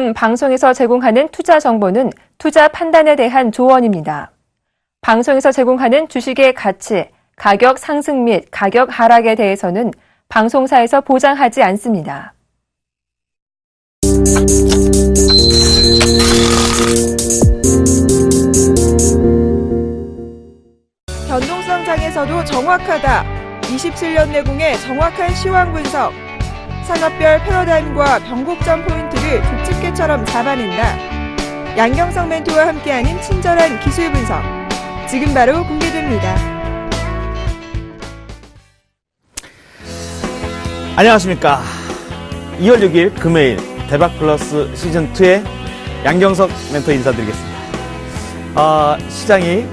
지금 방송에서 제공하는 투자 정보는 투자 판단에 대한 조언입니다. 방송에서 제공하는 주식의 가치, 가격 상승 및 가격 하락에 대해서는 방송사에서 보장하지 않습니다. 변동성 장에서도 정확하다. 27년 내공의 정확한 시황 분석. 산업별 패러다임과 변곡점 포인트를 족집게처럼 잡아낸다. 양경석 멘토와 함께하는 친절한 기술 분석. 지금 바로 공개됩니다. 안녕하십니까. 2월 6일 금요일 대박플러스 시즌2의 양경석 멘토 인사드리겠습니다. 시장이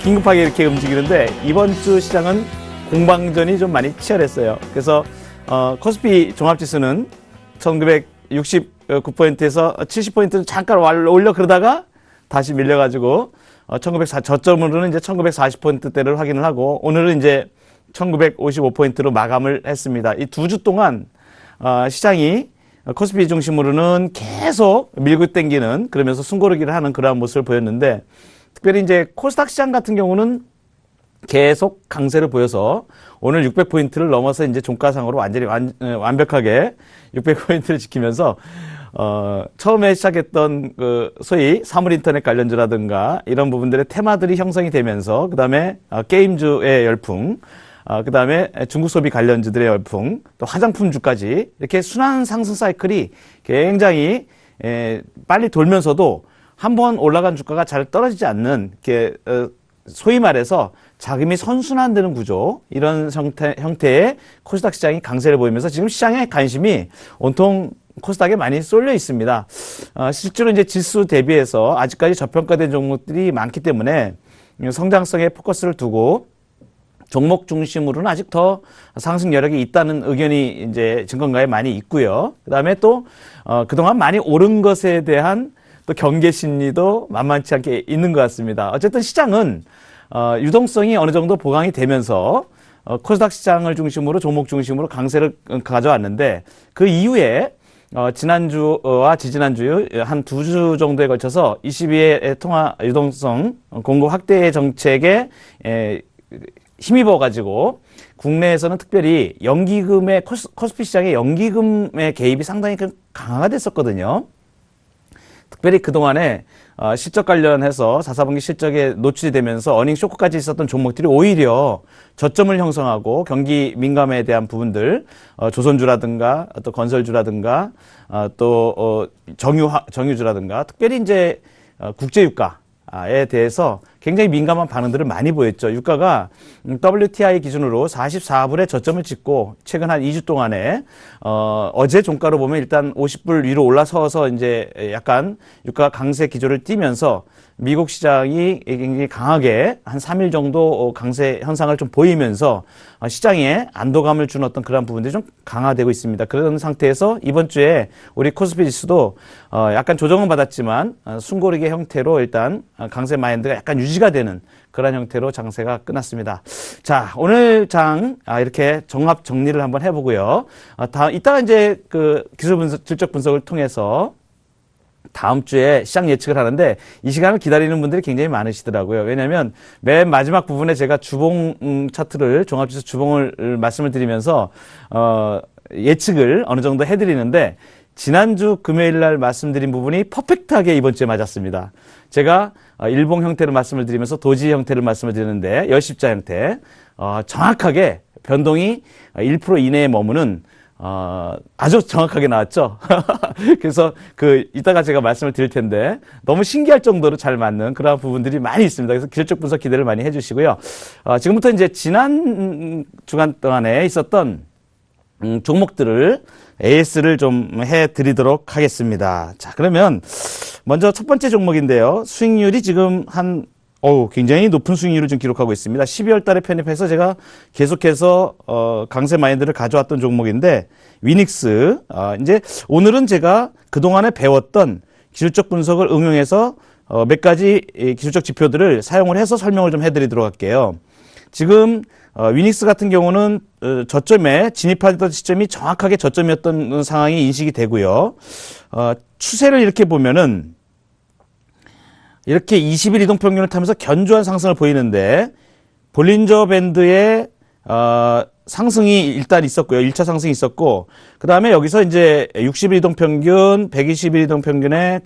긴급하게 이렇게 움직이는데 이번 주 시장은 공방전이 좀 많이 치열했어요. 그래서 코스피 종합지수는 1969포인트에서 70포인트는 잠깐 올려 그러다가 다시 밀려가지고 1940 저점으로는 이제 1940포인트대를 확인을 하고 오늘은 이제 1955포인트로 마감을 했습니다. 이 두 주 동안 시장이 코스피 중심으로는 계속 밀고 당기는 그러면서 숨고르기를 하는 그러한 모습을 보였는데 특별히 이제 코스닥 시장 같은 경우는 계속 강세를 보여서 오늘 600포인트를 넘어서 이제 종가상으로 완전히 완벽하게 600포인트를 지키면서 처음에 시작했던 그 소위 사물인터넷 관련주라든가 이런 부분들의 테마들이 형성이 되면서 그다음에 게임주의 열풍, 그다음에 중국 소비 관련주들의 열풍, 또 화장품주까지 이렇게 순환 상승 사이클이 굉장히 빨리 돌면서도 한번 올라간 주가가 잘 떨어지지 않는 이렇게 소위 말해서 자금이 선순환되는 구조, 이런 형태의 코스닥 시장이 강세를 보이면서 지금 시장의 관심이 온통 코스닥에 많이 쏠려 있습니다. 실제로 이제 지수 대비해서 아직까지 저평가된 종목들이 많기 때문에 성장성에 포커스를 두고 종목 중심으로는 아직 더 상승 여력이 있다는 의견이 이제 증권가에 많이 있고요. 그다음에 또 그동안 많이 오른 것에 대한 또 경계 심리도 만만치 않게 있는 것 같습니다. 어쨌든 시장은 유동성이 어느 정도 보강이 되면서 코스닥 시장을 중심으로 종목 중심으로 강세를 가져왔는데 그 이후에 지난주와 지지난주 한 2주 정도에 걸쳐서 22의 통화 유동성 공급 확대 정책에 힘입어 가지고 국내에서는 특별히 연기금의 코스피 시장의 연기금의 개입이 상당히 강화가 됐었거든요. 특별히 그동안에 실적 관련해서 4분기 실적에 노출이 되면서 어닝 쇼크까지 있었던 종목들이 오히려 저점을 형성하고 경기 민감에 대한 부분들, 조선주라든가 또 건설주라든가 또 정유주라든가 특별히 이제 국제유가에 대해서 굉장히 민감한 반응들을 많이 보였죠. 유가가 WTI 기준으로 44불에 저점을 찍고 최근 한 2주 동안에 어제 종가로 보면 일단 50불 위로 올라서서 이제 약간 유가 강세 기조를 띠면서 미국 시장이 굉장히 강하게 한 3일 정도 강세 현상을 좀 보이면서 시장에 안도감을 준 어떤 그런 부분들이 좀 강화되고 있습니다. 그런 상태에서 이번 주에 우리 코스피 지수도 약간 조정은 받았지만 숨고르기 형태로 일단 강세 마인드가 약간 유지가 되는 그런 형태로 장세가 끝났습니다. 자, 오늘 장 이렇게 종합 정리를 한번 해보고요. 이따가 이제 그 기술 분석, 질적 분석을 통해서 다음 주에 시장 예측을 하는데 이 시간을 기다리는 분들이 굉장히 많으시더라고요. 왜냐하면 맨 마지막 부분에 제가 주봉 차트를 종합지수 주봉을 말씀을 드리면서 예측을 어느 정도 해드리는데 지난주 금요일 날 말씀드린 부분이 퍼펙트하게 이번 주에 맞았습니다. 제가 일봉 형태로 말씀을 드리면서 도지 형태를 말씀을 드리는데 열십자 형태 정확하게 변동이 1% 이내에 머무는 아주 정확하게 나왔죠. 그래서 이따가 제가 말씀을 드릴 텐데 너무 신기할 정도로 잘 맞는 그런 부분들이 많이 있습니다. 그래서 기술적 분석 기대를 많이 해주시고요. 지금부터 이제 지난 주간 동안에 있었던 종목들을 AS를 좀 해드리도록 하겠습니다. 자, 그러면 먼저 첫 번째 종목인데요. 수익률이 지금 굉장히 높은 수익률을 지금 기록하고 있습니다. 12월 달에 편입해서 제가 계속해서 강세 마인드를 가져왔던 종목인데 위닉스. 이제 오늘은 제가 그동안에 배웠던 기술적 분석을 응용해서 몇 가지 기술적 지표들을 사용을 해서 설명을 좀 해드리도록 할게요. 지금 위닉스 같은 경우는 저점에 진입하던 시점이 정확하게 저점이었던 상황이 인식이 되고요. 추세를 이렇게 보면은 이렇게 20일 이동평균을 타면서 견조한 상승을 보이는데 볼린저 밴드의 상승이 일단 있었고요. 1차 상승이 있었고 그 다음에 여기서 이제 60일 이동평균, 120일 이동평균에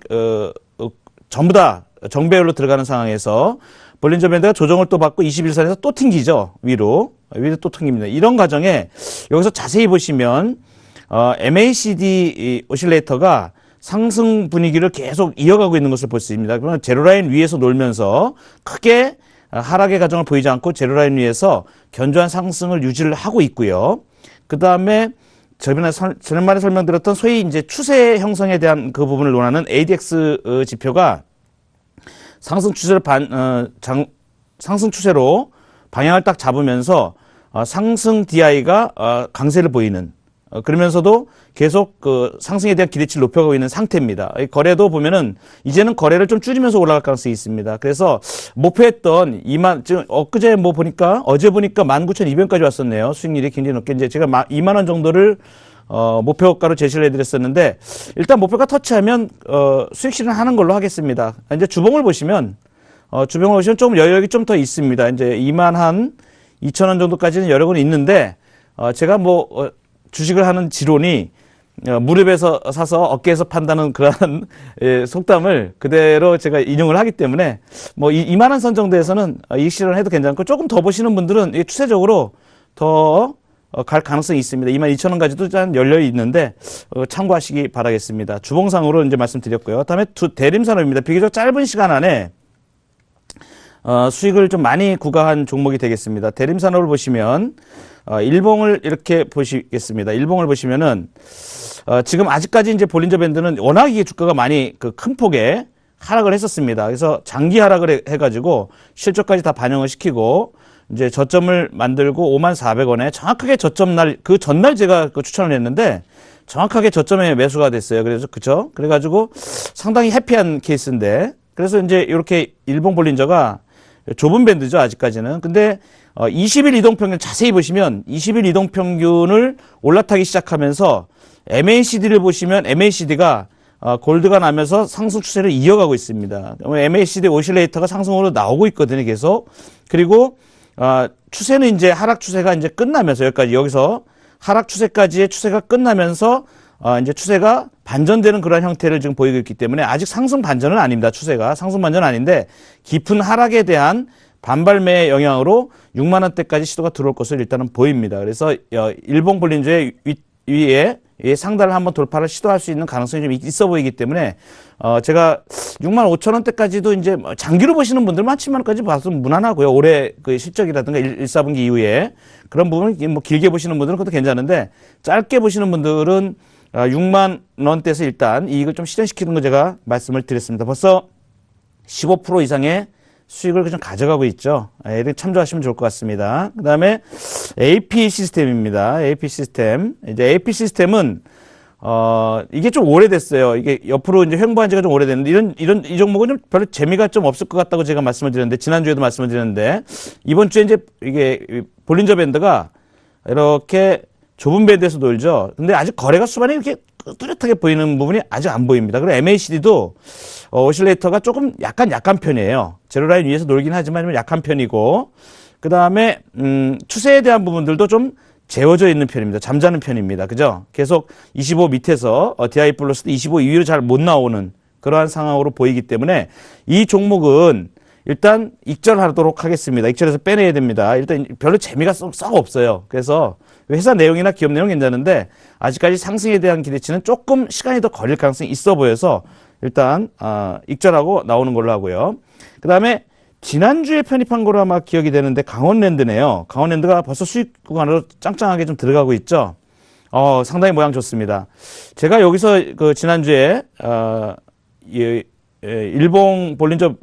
전부 다 정배열로 들어가는 상황에서 볼린저 밴드가 조정을 또 받고 21선에서 또 튕기죠. 위로 또 튕깁니다. 이런 과정에 여기서 자세히 보시면 MACD 오실레이터가 상승 분위기를 계속 이어가고 있는 것을 볼 수 있습니다. 그러면 제로라인 위에서 놀면서 크게 하락의 과정을 보이지 않고 제로라인 위에서 견조한 상승을 유지를 하고 있고요. 그 다음에 지난번에 설명드렸던 소위 이제 추세 형성에 대한 그 부분을 논하는 ADX 지표가 상승 추세를 상승 추세로 방향을 딱 잡으면서 상승 DI가 강세를 보이는 그러면서도 계속 그 상승에 대한 기대치를 높여가고 있는 상태입니다. 거래도 보면은 이제는 거래를 좀 줄이면서 올라갈 가능성이 있습니다. 그래서 목표했던 지금 어제 보니까 19,200원까지 왔었네요. 수익률이 굉장히 높게 이제 제가 2만 원 정도를 목표가로 제시를 해드렸었는데 일단 목표가 터치하면 수익 실현하는 걸로 하겠습니다. 이제 주봉을 보시면 좀 여력이 좀 더 있습니다. 이제 2만 2,000원 정도까지는 여력은 있는데 제가 주식을 하는 지론이 무릎에서 사서 어깨에서 판다는 그러한 속담을 그대로 제가 인용을 하기 때문에 2만 원 선 정도에서는 이익 실현해도 괜찮고 조금 더 보시는 분들은 추세적으로 더 갈 가능성이 있습니다. 22,000원까지도 좀 열려 있는데 참고하시기 바라겠습니다. 주봉상으로 이제 말씀드렸고요. 다음에 대림산업입니다. 비교적 짧은 시간 안에 수익을 좀 많이 구가한 종목이 되겠습니다. 대림산업을 보시면 일봉을 이렇게 보시겠습니다. 일봉을 보시면은 지금 아직까지 이제 볼린저 밴드는 워낙 이게 주가가 많이 큰 폭의 하락을 했었습니다. 그래서 장기 하락을 해가지고 실적까지 다 반영을 시키고 이제 저점을 만들고 54,000원에 정확하게 저점 날, 그 전날 제가 추천을 했는데 정확하게 저점에 매수가 됐어요. 그죠? 그래가지고 상당히 해피한 케이스인데 그래서 이제 이렇게 일봉 볼린저가 좁은 밴드죠, 아직까지는. 근데 20일 이동평균 자세히 보시면 20일 이동평균을 올라타기 시작하면서 MACD를 보시면 MACD가 골드가 나면서 상승 추세를 이어가고 있습니다. MACD 오실레이터가 상승으로 나오고 있거든요, 계속. 그리고 추세는 이제 하락 추세가 이제 끝나면서 여기서 하락 추세까지의 추세가 끝나면서 이제 추세가 반전되는 그런 형태를 지금 보이고 있기 때문에 아직 상승 반전은 아닙니다. 추세가 상승 반전은 아닌데 깊은 하락에 대한 반발매의 영향으로 6만 원대까지 시도가 들어올 것을 일단은 보입니다. 그래서 일봉 볼린저의 위에 상단을 한번 돌파를 시도할 수 있는 가능성이 좀 있어 보이기 때문에 제가 6만 5천 원대까지도 이제 장기로 보시는 분들만 7만 원까지 봐서는 무난하고요. 올해 그 실적이라든가 1, 4분기 이후에 그런 부분은 길게 보시는 분들은 그것도 괜찮은데 짧게 보시는 분들은 6만 원대에서 일단 이익을 좀 실현시키는 거 제가 말씀을 드렸습니다. 벌써 15% 이상의 수익을 좀 가져가고 있죠. 참조하시면 좋을 것 같습니다. 그 다음에 AP 시스템입니다. AP 시스템. 이제 AP 시스템은, 이게 좀 오래됐어요. 이게 옆으로 이제 횡보한 지가 좀 오래됐는데, 이 종목은 좀 별로 재미가 좀 없을 것 같다고 제가 말씀을 드렸는데, 지난주에도 말씀을 드렸는데, 이번 주에 이제 이게 볼린저 밴드가 이렇게 좁은 밴드에서 놀죠. 근데 아직 거래가 수반이 이렇게 뚜렷하게 보이는 부분이 아직 안 보입니다. 그리고 MACD도 오실레이터가 조금 약간 편이에요. 제로라인 위에서 놀긴 하지만 약한 편이고 그 다음에 추세에 대한 부분들도 좀 재워져 있는 편입니다. 잠자는 편입니다. 그죠? 계속 25 밑에서 DI 플러스도 25 이후로 잘 못 나오는 그러한 상황으로 보이기 때문에 이 종목은 일단 익절하도록 하겠습니다. 익절해서 빼내야 됩니다. 일단 별로 재미가 썩 없어요. 그래서 회사 내용이나 기업 내용 괜찮은데 아직까지 상승에 대한 기대치는 조금 시간이 더 걸릴 가능성이 있어 보여서 일단 익절하고 나오는 걸로 하고요. 그 다음에 지난주에 편입한 거로 아마 기억이 되는데 강원랜드네요. 강원랜드가 벌써 수익 구간으로 짱짱하게 좀 들어가고 있죠. 상당히 모양 좋습니다. 제가 여기서 그 지난주에 일봉 볼린저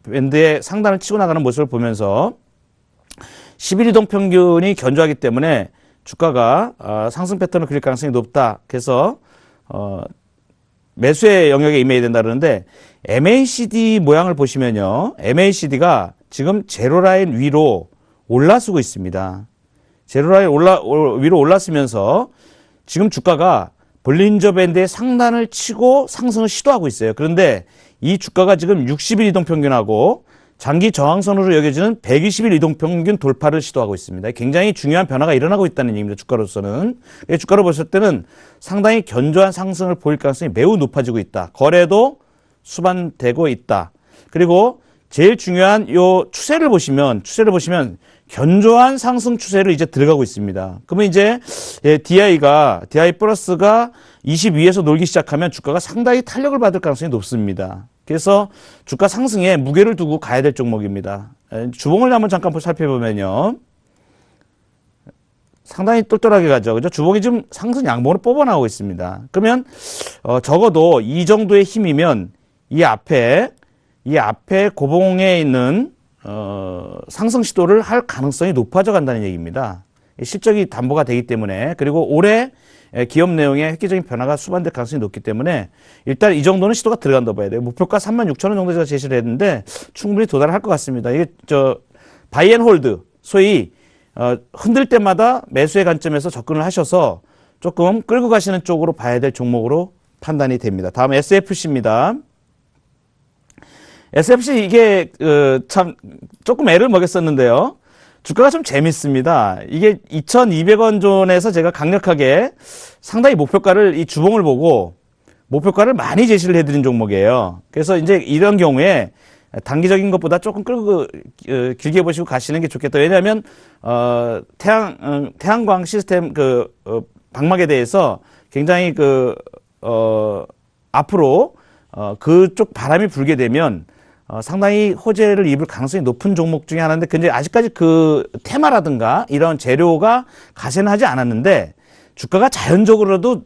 밴드의 상단을 치고 나가는 모습을 보면서 11일 이동 평균이 견조하기 때문에 주가가 상승 패턴을 그릴 가능성이 높다. 그래서 매수의 영역에 임해야 된다 그러는데 MACD 모양을 보시면요. MACD가 지금 제로라인 위로 올라서고 있습니다. 제로라인 위로 올랐으면서 지금 주가가 볼린저 밴드의 상단을 치고 상승을 시도하고 있어요. 그런데 이 주가가 지금 60일 이동평균하고 장기 저항선으로 여겨지는 120일 이동평균 돌파를 시도하고 있습니다. 굉장히 중요한 변화가 일어나고 있다는 얘기입니다. 주가로서는. 주가로 봤을 때는 상당히 견조한 상승을 보일 가능성이 매우 높아지고 있다. 거래도 수반되고 있다. 그리고 제일 중요한 요 추세를 보시면 견조한 상승 추세로 이제 들어가고 있습니다. 그러면 이제 DI 플러스가 22에서 놀기 시작하면 주가가 상당히 탄력을 받을 가능성이 높습니다. 그래서 주가 상승에 무게를 두고 가야 될 종목입니다. 주봉을 한번 잠깐 살펴보면요. 상당히 똘똘하게 가죠. 그죠? 주봉이 지금 상승 양봉으로 뽑아나오고 있습니다. 그러면 적어도 이 정도의 힘이면 이 앞에 고봉에 있는 상승 시도를 할 가능성이 높아져 간다는 얘기입니다. 실적이 담보가 되기 때문에, 그리고 올해 기업 내용에 획기적인 변화가 수반될 가능성이 높기 때문에 일단 이 정도는 시도가 들어간다 봐야 돼요. 목표가 36,000원 정도 제가 제시를 했는데 충분히 도달할 것 같습니다. 이게 바이 앤 홀드, 소위 흔들 때마다 매수의 관점에서 접근을 하셔서 조금 끌고 가시는 쪽으로 봐야 될 종목으로 판단이 됩니다. 다음 SFC입니다. SFC 이게 참 조금 애를 먹였었는데요. 주가가 좀 재밌습니다. 이게 2,200원 존에서 제가 강력하게 상당히 목표가를 이 주봉을 보고 목표가를 많이 제시를 해드린 종목이에요. 그래서 이제 이런 경우에 단기적인 것보다 조금 끌고 길게 보시고 가시는 게 좋겠다. 왜냐하면 태양광 시스템 방막에 대해서 굉장히 앞으로 그쪽 바람이 불게 되면 상당히 호재를 입을 가능성이 높은 종목 중에 하나인데, 근데 아직까지 그 테마라든가 이런 재료가 가세는 하지 않았는데, 주가가 자연적으로도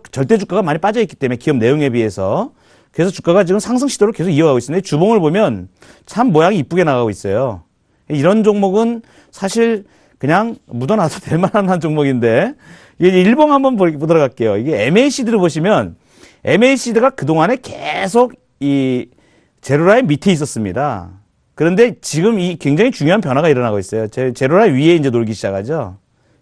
절대 주가가 많이 빠져있기 때문에 기업 내용에 비해서, 그래서 주가가 지금 상승 시도를 계속 이어가고 있습니다. 주봉을 보면 참 모양이 이쁘게 나가고 있어요. 이런 종목은 사실 그냥 묻어놔도 될 만한 종목인데, 이게 일봉 한번 보도록 할게요. 이게 MACD를 보시면, MACD가 그동안에 계속 제로라인 밑에 있었습니다. 그런데 지금 이 굉장히 중요한 변화가 일어나고 있어요. 제로라인 위에 이제 놀기 시작하죠.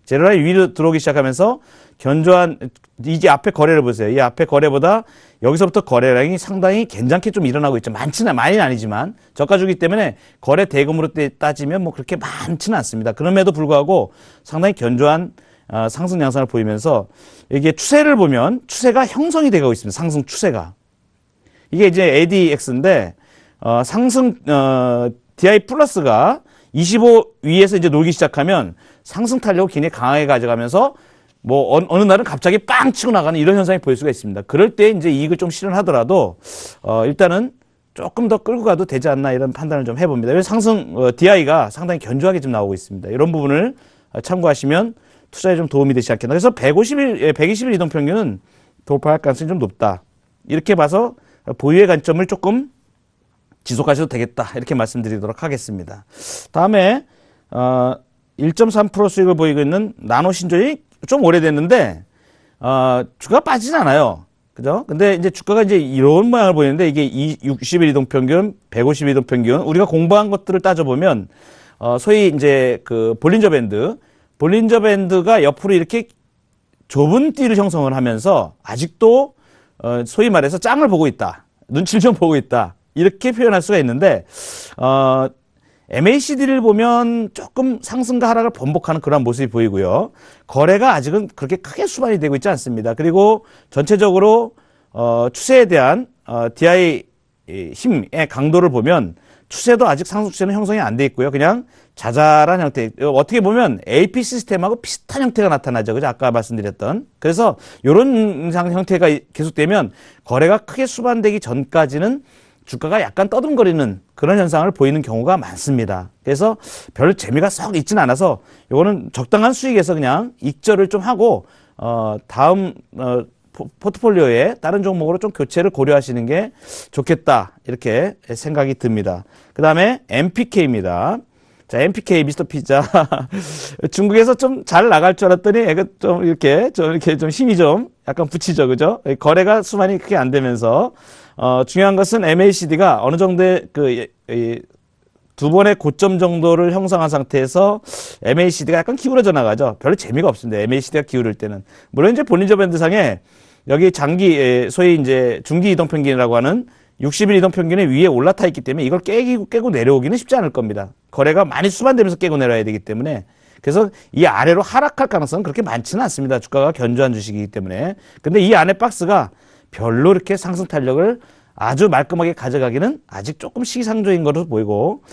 제로라인 위로 들어오기 시작하면서 견조한, 이제 앞에 거래를 보세요. 이 앞에 거래보다 여기서부터 거래량이 상당히 괜찮게 좀 일어나고 있죠. 많이는 아니지만 저가주기 때문에 거래 대금으로 따지면 뭐 그렇게 많지는 않습니다. 그럼에도 불구하고 상당히 견조한 상승 양상을 보이면서, 이게 추세를 보면 추세가 형성이 되고 있습니다. 상승 추세가. 이게 이제 ADX인데, DI 플러스가 25 위에서 이제 놀기 시작하면 상승 탄력을 굉장히 강하게 가져가면서 어느 날은 갑자기 빵 치고 나가는 이런 현상이 보일 수가 있습니다. 그럴 때 이제 이익을 좀 실현하더라도, 일단은 조금 더 끌고 가도 되지 않나 이런 판단을 좀 해봅니다. 왜냐면 DI가 상당히 견조하게 좀 나오고 있습니다. 이런 부분을 참고하시면 투자에 좀 도움이 되지 않겠나. 그래서 120일 이동평균은 돌파할 가능성이 좀 높다. 이렇게 봐서 보유의 관점을 조금 지속하셔도 되겠다. 이렇게 말씀드리도록 하겠습니다. 다음에 1.3% 수익을 보이고 있는 나노신조이 좀 오래됐는데 주가가 빠지진 않아요. 그죠? 근데 이제 주가가 이제 이런 모양을 보이는데, 이게 60일 이동평균, 150일 이동평균, 우리가 공부한 것들을 따져보면 소위 이제 볼린저 밴드가 옆으로 이렇게 좁은 띠를 형성을 하면서 아직도 소위 말해서 짱을 보고 있다. 눈치를 좀 보고 있다. 이렇게 표현할 수가 있는데, MACD를 보면 조금 상승과 하락을 번복하는 그런 모습이 보이고요. 거래가 아직은 그렇게 크게 수반이 되고 있지 않습니다. 그리고 전체적으로 추세에 대한 DI 힘의 강도를 보면 추세도 아직 상승 추세는 형성이 안 돼 있고요. 그냥 자잘한 형태. 어떻게 보면 AP 시스템하고 비슷한 형태가 나타나죠. 그죠? 아까 말씀드렸던. 그래서 이런 형태가 계속되면 거래가 크게 수반되기 전까지는 주가가 약간 떠듬거리는 그런 현상을 보이는 경우가 많습니다. 그래서 별 재미가 썩 있지는 않아서 요거는 적당한 수익에서 그냥 익절을 좀 하고 다음 포트폴리오에 다른 종목으로 좀 교체를 고려하시는 게 좋겠다, 이렇게 생각이 듭니다. 그 다음에 MPK입니다. 자, MPK 미스터 피자. 중국에서 좀 잘 나갈 줄 알았더니 애가 좀 이렇게 좀 힘이 좀 약간 붙이죠. 그죠? 거래가 수만이 크게 안 되면서, 중요한 것은 MACD가 어느 정도의 두 번의 고점 정도를 형성한 상태에서 MACD가 약간 기울어져 나가죠. 별로 재미가 없습니다. MACD가 기울을 때는. 물론 이제 볼린저 밴드상에 여기 장기, 소위 이제 중기 이동 평균이라고 하는 60일 이동 평균에 위에 올라타 있기 때문에 이걸 깨고 내려오기는 쉽지 않을 겁니다. 거래가 많이 수반되면서 깨고 내려와야 되기 때문에. 그래서 이 아래로 하락할 가능성은 그렇게 많지는 않습니다. 주가가 견조한 주식이기 때문에. 근데 이 안에 박스가 별로 이렇게 상승 탄력을 아주 말끔하게 가져가기는 아직 조금 시기상조인 것으로 보이고,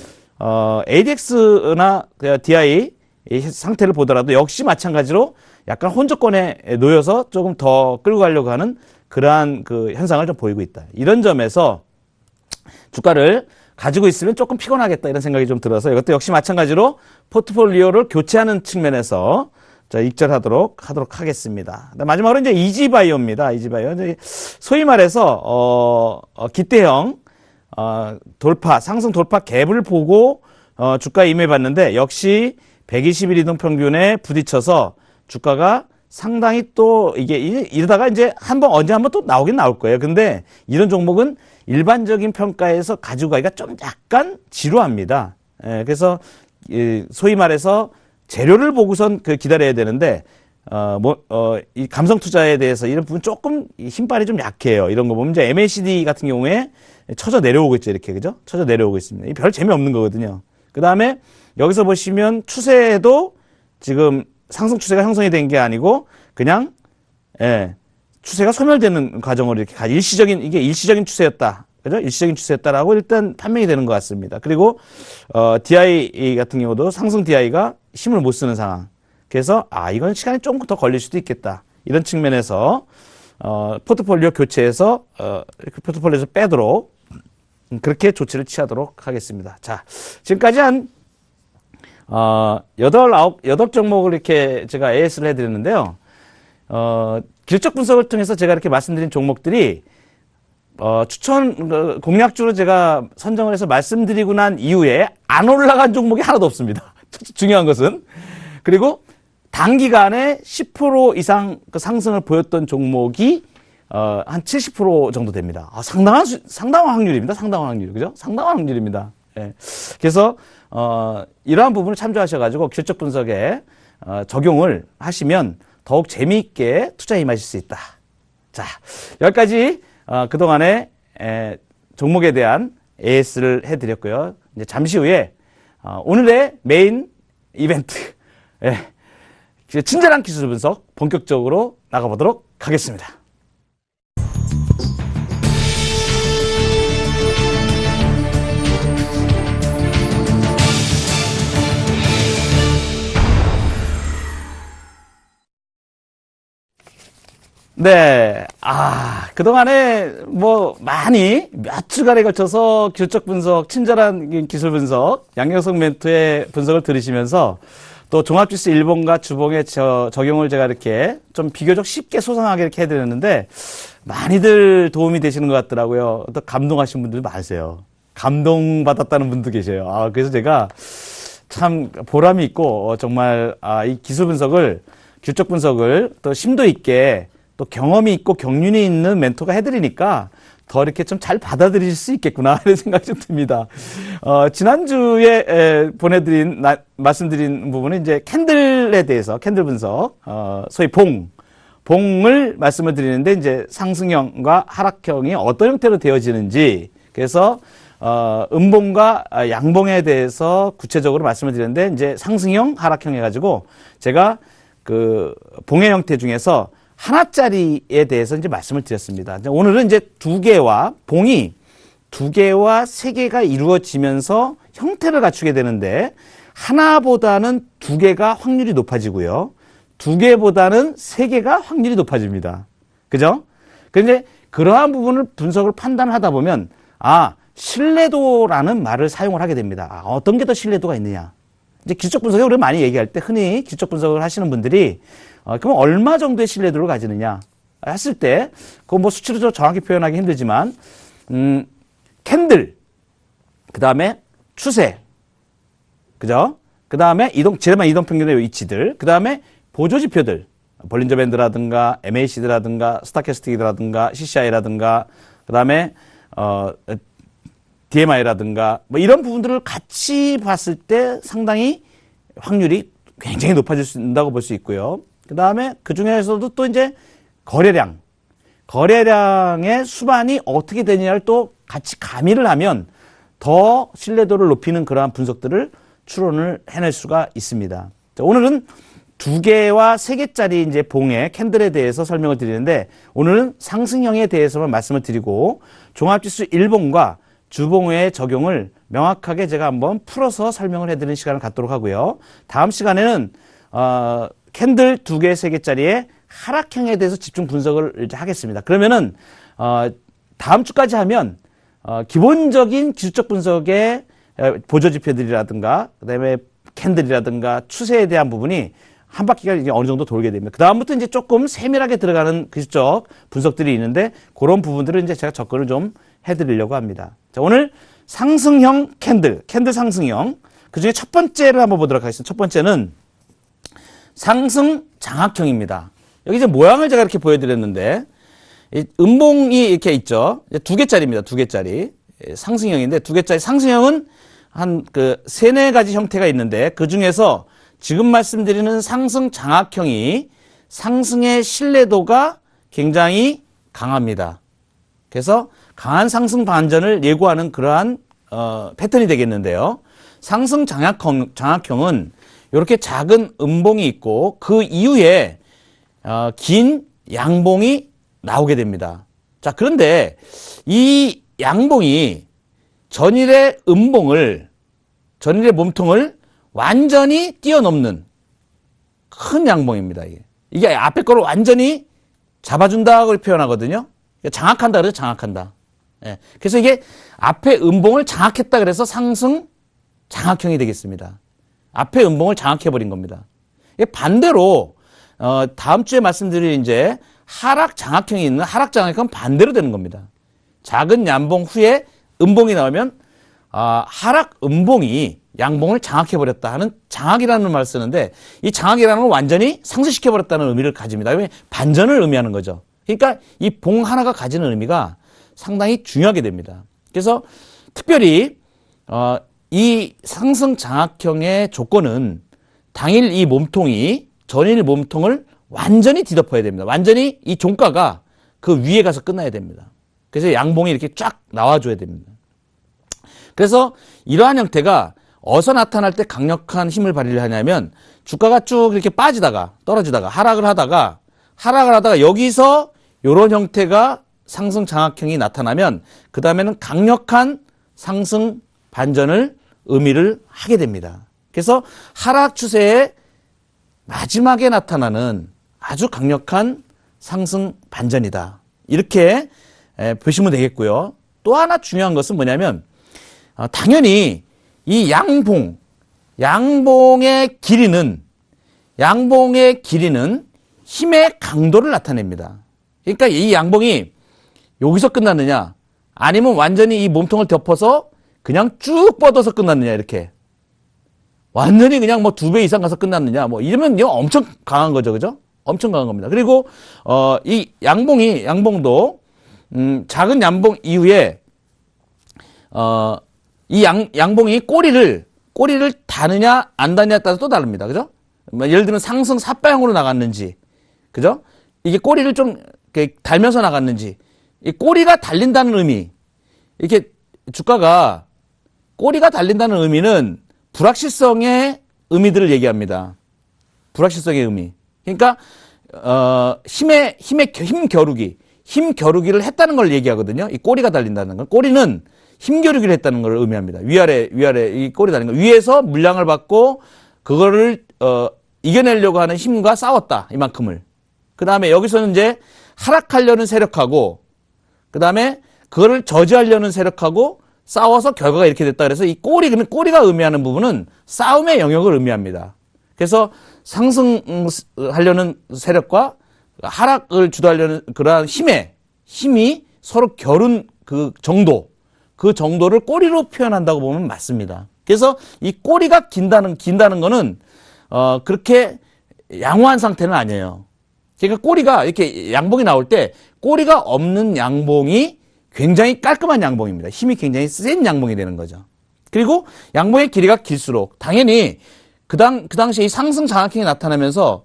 ADX나 DI 이 상태를 보더라도 역시 마찬가지로 약간 혼조권에 놓여서 조금 더 끌고 가려고 하는 그러한 그 현상을 좀 보이고 있다. 이런 점에서 주가를 가지고 있으면 조금 피곤하겠다 이런 생각이 좀 들어서 이것도 역시 마찬가지로 포트폴리오를 교체하는 측면에서 자, 익절하도록 하겠습니다. 마지막으로 이제 이지바이오입니다. 이지바이오. 소위 말해서, 기대형, 돌파, 상승 돌파 갭을 보고, 주가에 임해봤는데, 역시 120일 이동 평균에 부딪혀서 주가가 상당히 또 이러다가 이제 언제 한번 또 나오긴 나올 거예요. 근데 이런 종목은 일반적인 평가에서 가지고 가기가 좀 약간 지루합니다. 그래서, 소위 말해서 재료를 보고선 기다려야 되는데, 이 감성 투자에 대해서 이런 부분 조금 힘빨이 좀 약해요. 이런 거 보면 이제 MACD 같은 경우에 쳐져 내려오고 있죠. 이렇게. 그죠? 쳐져 내려오고 있습니다. 별 재미없는 거거든요. 그 다음에 여기서 보시면 추세도 지금 상승 추세가 형성이 된 게 아니고 그냥, 추세가 소멸되는 과정으로 이렇게 이게 일시적인 추세였다. 그죠? 일시적인 추세였다라고 일단 판명이 되는 것 같습니다. 그리고, DI 같은 경우도 상승 DI가 힘을 못 쓰는 상황. 그래서, 이건 시간이 조금 더 걸릴 수도 있겠다. 이런 측면에서, 포트폴리오 교체해서, 포트폴리오에서 빼도록, 그렇게 조치를 취하도록 하겠습니다. 자, 지금까지 한, 8 종목을 이렇게 제가 AS를 해드렸는데요. 기술적 분석을 통해서 제가 이렇게 말씀드린 종목들이, 공략주로 제가 선정을 해서 말씀드리고 난 이후에 안 올라간 종목이 하나도 없습니다. 중요한 것은. 그리고 단기간에 10% 이상 그 상승을 보였던 종목이, 한 70% 정도 됩니다. 상당한 확률입니다. 상당한 확률. 그죠? 상당한 확률입니다. 예. 그래서, 이러한 부분을 참조하셔가지고 기술적 분석에, 적용을 하시면 더욱 재미있게 투자에 임하실 수 있다. 자, 여기까지 그동안에 종목에 대한 AS를 해드렸고요. 이제 잠시 후에 오늘의 메인 이벤트, 친절한 기술 분석 본격적으로 나가보도록 하겠습니다. 네. 그동안에 많이 몇 주간에 걸쳐서 기술적 분석, 친절한 기술 분석, 양경석 멘토의 분석을 들으시면서 또 종합지수 일본과 주봉의 적용을 제가 이렇게 좀 비교적 쉽게 소상하게 이렇게 해드렸는데 많이들 도움이 되시는 것 같더라고요. 또 감동하신 분들이 많으세요. 감동받았다는 분도 계셔요. 그래서 제가 참 보람이 있고 정말 이 기술 분석을, 기술적 분석을 또 심도 있게 또 경험이 있고 경륜이 있는 멘토가 해드리니까 더 이렇게 좀 잘 받아들일 수 있겠구나 하는 생각이 좀 듭니다. 지난주에 말씀드린 부분은 이제 캔들에 대해서, 캔들 분석, 소위 봉을 말씀을 드리는데 이제 상승형과 하락형이 어떤 형태로 되어지는지, 그래서 음봉과 양봉에 대해서 구체적으로 말씀을 드렸는데 이제 상승형, 하락형 해가지고 제가 그 봉의 형태 중에서 하나짜리에 대해서 이제 말씀을 드렸습니다. 오늘은 이제 봉이 2개와 3개가 이루어지면서 형태를 갖추게 되는데, 하나보다는 2개가 확률이 높아지고요. 2개보다는 3개가 확률이 높아집니다. 그죠? 근데 그러한 부분을 분석을 판단하다 보면, 신뢰도라는 말을 사용을 하게 됩니다. 어떤 게 더 신뢰도가 있느냐. 이제 기술적 분석에 우리가 많이 얘기할 때 흔히 기술적 분석을 하시는 분들이 그럼 얼마 정도의 신뢰도를 가지느냐 했을 때, 그거 수치로 정확히 표현하기 힘들지만, 캔들, 그 다음에 추세, 그죠? 그 다음에 지난번 이동평균의 위치들, 그 다음에 보조지표들, 볼린저 밴드라든가, MACD라든가, 스타캐스틱이라든가, CCI라든가, 그 다음에, DMI라든가 뭐 이런 부분들을 같이 봤을 때 상당히 확률이 굉장히 높아질 수 있다고 볼 수 있고요. 그 다음에 그 중에서도 또 이제 거래량의 수반이 어떻게 되느냐를 또 같이 가미를 하면 더 신뢰도를 높이는 그러한 분석들을 추론을 해낼 수가 있습니다. 자, 오늘은 2개와 3개짜리 이제 봉의 캔들에 대해서 설명을 드리는데 오늘은 상승형에 대해서만 말씀을 드리고 종합지수 1봉과 주봉의 적용을 명확하게 제가 한번 풀어서 설명을 해드리는 시간을 갖도록 하고요. 다음 시간에는 캔들 2개, 3개짜리의 하락형에 대해서 집중 분석을 이제 하겠습니다. 그러면은 다음 주까지 하면 기본적인 기술적 분석의 보조지표들이라든가 그다음에 캔들이라든가 추세에 대한 부분이 한 바퀴가 이제 어느 정도 돌게 됩니다. 그 다음부터 이제 조금 세밀하게 들어가는 기술적 분석들이 있는데 그런 부분들을 이제 제가 접근을 좀 해드리려고 합니다. 자, 오늘 상승형 캔들 상승형. 그 중에 첫 번째를 한번 보도록 하겠습니다. 첫 번째는 상승 장악형입니다. 여기 이제 모양을 제가 이렇게 보여드렸는데, 이 음봉이 이렇게 있죠. 2개짜리입니다. 2개짜리. 상승형인데, 2개짜리 상승형은 한 3-4가지 형태가 있는데, 그 중에서 지금 말씀드리는 상승 장악형이 상승의 신뢰도가 굉장히 강합니다. 그래서 강한 상승 반전을 예고하는 그러한 패턴이 되겠는데요. 상승 장악형은 이렇게 작은 음봉이 있고 그 이후에 긴 양봉이 나오게 됩니다. 자, 그런데 이 양봉이 전일의 전일의 몸통을 완전히 뛰어넘는 큰 양봉입니다. 이게 앞에 거를 완전히 잡아준다고 표현하거든요. 장악한다 그래서 장악한다. 예. 그래서 이게 앞에 음봉을 장악했다 그래서 상승 장악형이 되겠습니다. 앞에 음봉을 장악해버린 겁니다. 반대로 다음 주에 말씀드릴 이제 하락 장악형이 있는 하락 장악형은 반대로 되는 겁니다. 작은 양봉 후에 음봉이 나오면 하락 음봉이 양봉을 장악해버렸다 하는 장악이라는 말을 쓰는데 이 장악이라는 건 완전히 상쇄시켜버렸다는 의미를 가집니다. 반전을 의미하는 거죠. 그러니까 이 봉 하나가 가지는 의미가 상당히 중요하게 됩니다. 그래서 특별히 이 상승 장악형의 조건은 당일 이 몸통이 전일 몸통을 완전히 뒤덮어야 됩니다. 완전히 이 종가가 그 위에 가서 끝나야 됩니다. 그래서 양봉이 이렇게 쫙 나와줘야 됩니다. 그래서 이러한 형태가 어디서 나타날 때 강력한 힘을 발휘를 하냐면 주가가 쭉 이렇게 빠지다가 떨어지다가 하락을 하다가 여기서 이런 형태가 상승 장악형이 나타나면 그 다음에는 강력한 상승 반전을 의미를 하게 됩니다. 그래서 하락 추세의 마지막에 나타나는 아주 강력한 상승 반전이다. 이렇게 보시면 되겠고요. 또 하나 중요한 것은 뭐냐면 당연히 이 양봉의 길이는 힘의 강도를 나타냅니다. 그러니까 이 양봉이 여기서 끝났느냐 아니면 완전히 이 몸통을 덮어서 그냥 쭉 뻗어서 끝났느냐 이렇게 완전히 그냥 뭐 2배 이상 가서 끝났느냐 뭐 이러면 엄청 강한 거죠. 그죠? 엄청 강한 겁니다. 그리고 이 양봉도 작은 양봉 이후에 이 양봉이 꼬리를 다느냐 안 다느냐에 따라서 또 다릅니다. 그죠? 예를 들면 상승 삿바형으로 나갔는지 그죠? 이게 꼬리를 좀 달면서 나갔는지 이 꼬리가 달린다는 의미 이렇게 주가가 꼬리가 달린다는 의미는 불확실성의 의미들을 얘기합니다. 불확실성의 의미. 그러니까 힘 겨루기를 했다는 걸 얘기하거든요. 이 꼬리가 달린다는 건 꼬리는 힘 겨루기를 했다는 걸 의미합니다. 위아래 이 꼬리 달린 거 위에서 물량을 받고 그거를 이겨내려고 하는 힘과 싸웠다 이만큼을. 그 다음에 여기서는 이제 하락하려는 세력하고 그 다음에 그거를 저지하려는 세력하고 싸워서 결과가 이렇게 됐다. 그래서 이 꼬리가 의미하는 부분은 싸움의 영역을 의미합니다. 그래서 상승하려는 세력과 하락을 주도하려는 그러한 힘이 서로 겨룬 그 정도를 꼬리로 표현한다고 보면 맞습니다. 그래서 이 꼬리가 긴다는 거는 그렇게 양호한 상태는 아니에요. 그러니까 꼬리가 이렇게 양봉이 나올 때 꼬리가 없는 양봉이 굉장히 깔끔한 양봉입니다. 힘이 굉장히 센 양봉이 되는 거죠. 그리고 양봉의 길이가 길수록 당연히 그 당시에 이 상승 장악형이 나타나면서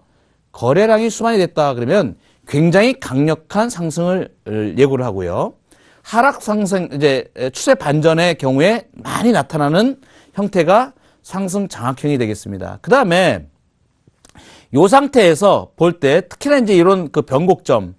거래량이 수만이 됐다 그러면 굉장히 강력한 상승을 예고를 하고요. 하락 상승, 이제 추세 반전의 경우에 많이 나타나는 형태가 상승 장악형이 되겠습니다. 그 다음에 이 상태에서 볼 때 특히나 이제 이런 그 변곡점,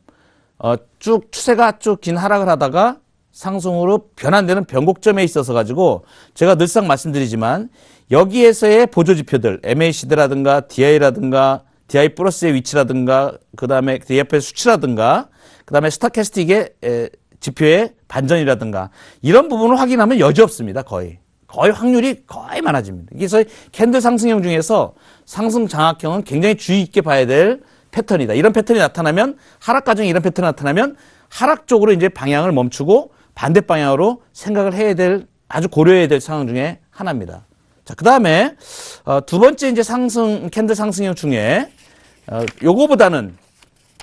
쭉 추세가 쭉 긴 하락을 하다가 상승으로 변환되는 변곡점에 있어서 가지고 제가 늘상 말씀드리지만 여기에서의 보조지표들, MACD라든가 DI라든가 DI 플러스의 위치라든가 그 다음에 DF의 수치라든가 그 다음에 스타캐스틱의 지표의 반전이라든가 이런 부분을 확인하면 여지없습니다. 거의 확률이 거의 많아집니다. 그래서 캔들 상승형 중에서 상승 장악형은 굉장히 주의 있게 봐야 될 패턴이다. 이런 패턴이 나타나면 하락 과정에 이런 패턴이 나타나면 하락 쪽으로 이제 방향을 멈추고 반대 방향으로 생각을 해야 될 아주 고려해야 될 상황 중에 하나입니다. 자, 그 다음에 두 번째 이제 캔들 상승형 중에 요거보다는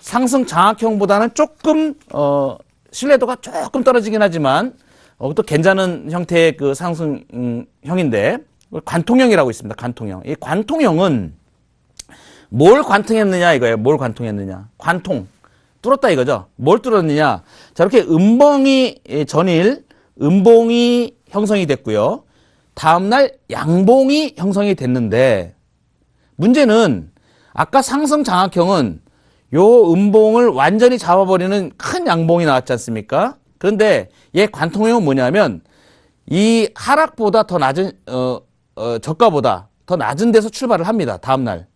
상승 장악형보다는 조금 신뢰도가 조금 떨어지긴 하지만 또 괜찮은 형태의 그 상승형인데 관통형이라고 있습니다. 관통형. 이 관통형은 뭘 관통했느냐 이거예요. 뭘 관통했느냐. 관통. 뚫었다 이거죠. 뭘 뚫었느냐. 자, 이렇게 전일 음봉이 형성이 됐고요. 다음날 양봉이 형성이 됐는데 문제는 아까 상승 장악형은 요 음봉을 완전히 잡아버리는 큰 양봉이 나왔지 않습니까? 그런데 얘 관통형은 뭐냐면 이 하락보다 더 낮은 저가보다 더 낮은 데서 출발을 합니다. 다음날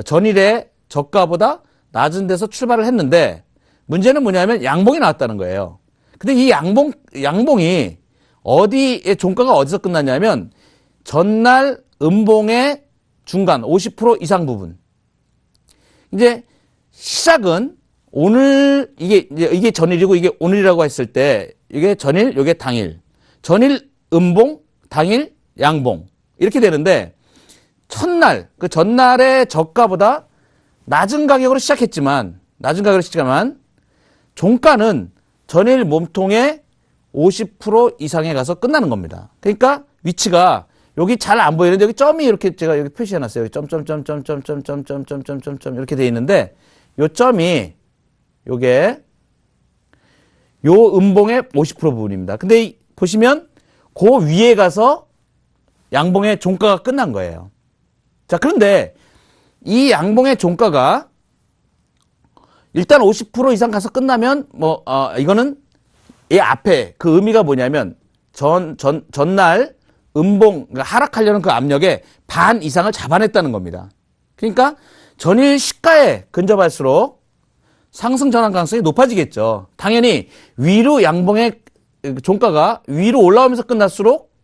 전일의 저가보다 낮은 데서 출발을 했는데 문제는 뭐냐면 양봉이 나왔다는 거예요. 근데 이 양봉이 어디에 종가가 어디서 끝났냐면 전날 음봉의 중간 50% 이상 부분. 이제 시작은 오늘 이게 전일이고 이게 오늘이라고 했을 때 이게 전일, 이게 당일. 전일 음봉, 당일 양봉. 이렇게 되는데 첫날 그 전날의 저가보다 낮은 가격으로 시작했지만 종가는 전일 몸통의 50% 이상에 가서 끝나는 겁니다. 그러니까 위치가 여기 잘 안 보이는데 여기 점이 이렇게 제가 여기 표시해 놨어요. 여기 점 이렇게 돼 있는데 요 점이 요게 요 음봉의 50% 부분입니다. 근데 보시면 그 위에 가서 양봉의 종가가 끝난 거예요. 자, 그런데 이 양봉의 종가가 일단 50% 이상 가서 끝나면 이거는 이 앞에 그 의미가 뭐냐면 전날 음봉, 그러니까 하락하려는 그 압력에 반 이상을 잡아냈다는 겁니다. 그러니까 전일 시가에 근접할수록 상승 전환 가능성이 높아지겠죠. 당연히 위로 양봉의 종가가 위로 올라오면서 끝날수록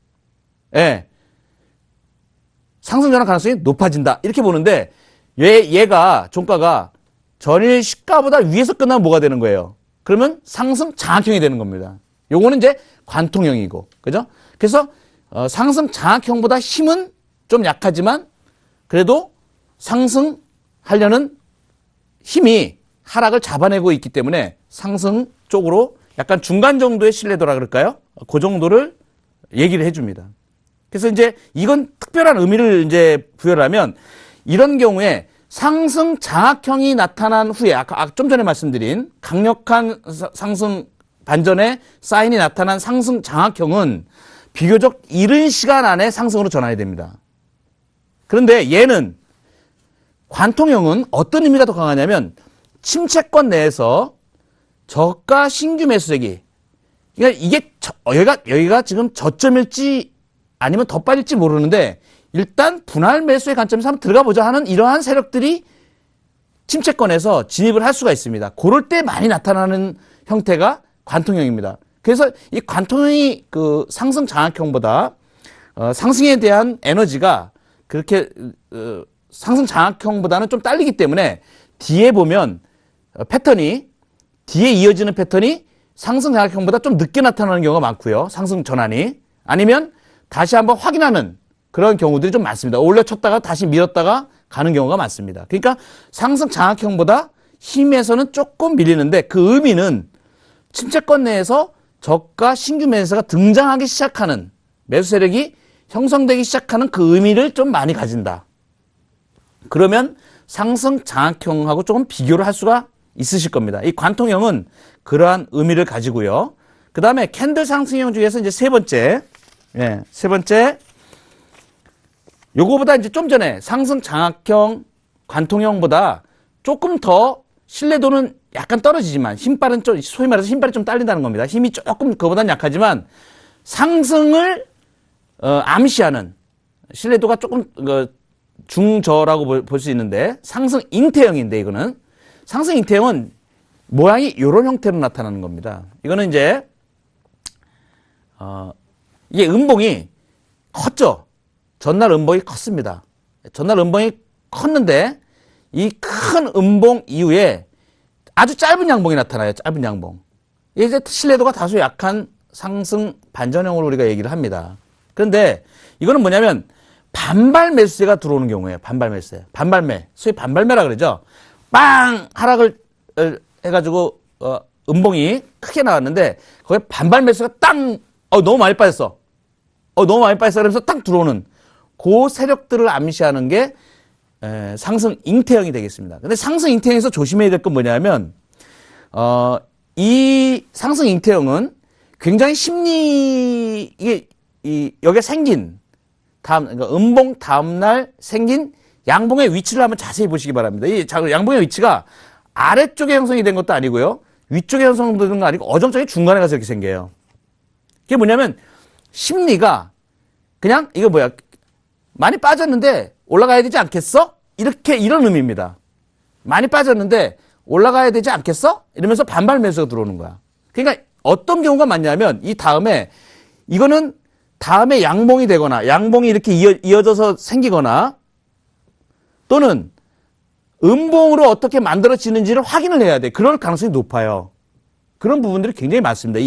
상승 전환 가능성이 높아진다. 이렇게 보는데 얘가 종가가 전일 시가보다 위에서 끝나면 뭐가 되는 거예요? 그러면 상승 장악형이 되는 겁니다. 요거는 이제 관통형이고, 그죠? 그래서 상승 장악형보다 힘은 좀 약하지만 그래도 상승하려는 힘이 하락을 잡아내고 있기 때문에 상승 쪽으로 약간 중간 정도의 신뢰도라 그럴까요? 그 정도를 얘기를 해줍니다. 그래서 이제 이건 특별한 의미를 이제 부여하면 이런 경우에 상승 장악형이 나타난 후에 아까 좀 전에 말씀드린 강력한 상승 반전의 사인이 나타난 상승 장악형은 비교적 이른 시간 안에 상승으로 전환이 됩니다. 그런데 얘는 관통형은 어떤 의미가 더 강하냐면 침체권 내에서 저가 신규 매수세기. 그러니까 이게 여기가 지금 저점일지 아니면 더 빠질지 모르는데 일단 분할 매수의 관점에서 한번 들어가 보자 하는 이러한 세력들이 침체권에서 진입을 할 수가 있습니다. 그럴 때 많이 나타나는 형태가 관통형입니다. 그래서 이 관통형이 그 상승 장악형보다 상승에 대한 에너지가 그렇게 상승 장악형보다는 좀 딸리기 때문에 뒤에 보면 뒤에 이어지는 패턴이 상승 장악형보다 좀 늦게 나타나는 경우가 많고요. 상승 전환이. 아니면 다시 한번 확인하는 그런 경우들이 좀 많습니다. 올려쳤다가 다시 밀었다가 가는 경우가 많습니다. 그러니까 상승 장악형보다 힘에서는 조금 밀리는데 그 의미는 침체권 내에서 저가 신규 매수세가 등장하기 시작하는 매수 세력이 형성되기 시작하는 그 의미를 좀 많이 가진다. 그러면 상승 장악형하고 조금 비교를 할 수가 있으실 겁니다. 이 관통형은 그러한 의미를 가지고요. 그 다음에 캔들 상승형 중에서 이제 세 번째, 요거보다 이제 좀 전에 상승 장악형 관통형보다 조금 더 신뢰도는 약간 떨어지지만 힘빨은 좀, 소위 말해서 힘빨이 좀 딸린다는 겁니다. 힘이 조금 그거보다는 약하지만 상승을 암시하는 신뢰도가 조금 중저라고 볼 수 있는데 상승 잉태형인데 이거는 상승 잉태형은 모양이 이런 형태로 나타나는 겁니다. 이거는 이제 이게 음봉이 컸죠. 전날 음봉이 컸습니다. 전날 음봉이 컸는데 이 큰 음봉 이후에 아주 짧은 양봉이 나타나요. 짧은 양봉. 이게 이제 신뢰도가 다소 약한 상승 반전형으로 우리가 얘기를 합니다. 그런데 이거는 뭐냐면 반발 매수세가 들어오는 경우에요. 반발 매수세. 반발매. 소위 반발매라 그러죠. 빵! 하락을 해가지고 음봉이 크게 나왔는데 거기에 반발 매수가 땅! 너무 많이 빠졌어. 너무 많이 빠졌어. 그러면서 딱 들어오는 그 세력들을 암시하는 게 상승 잉태형이 되겠습니다. 근데 상승 잉태형에서 조심해야 될 건 뭐냐면 이 상승 잉태형은 굉장히 이게 여기에 생긴 그러니까 음봉 다음날 생긴 양봉의 위치를 한번 자세히 보시기 바랍니다. 이 양봉의 위치가 아래쪽에 형성이 된 것도 아니고요. 위쪽에 형성된 거 아니고 어정쩡히 중간에 가서 이렇게 생겨요. 그게 뭐냐면 심리가 그냥 이거 뭐야 많이 빠졌는데 올라가야 되지 않겠어? 이런 의미입니다. 많이 빠졌는데 올라가야 되지 않겠어? 이러면서 반발 매수가 들어오는 거야. 그러니까 어떤 경우가 많냐면 이 다음에 이거는 다음에 양봉이 되거나 양봉이 이렇게 이어져서 생기거나 또는 음봉으로 어떻게 만들어지는지를 확인을 해야 돼. 그럴 가능성이 높아요. 그런 부분들이 굉장히 많습니다.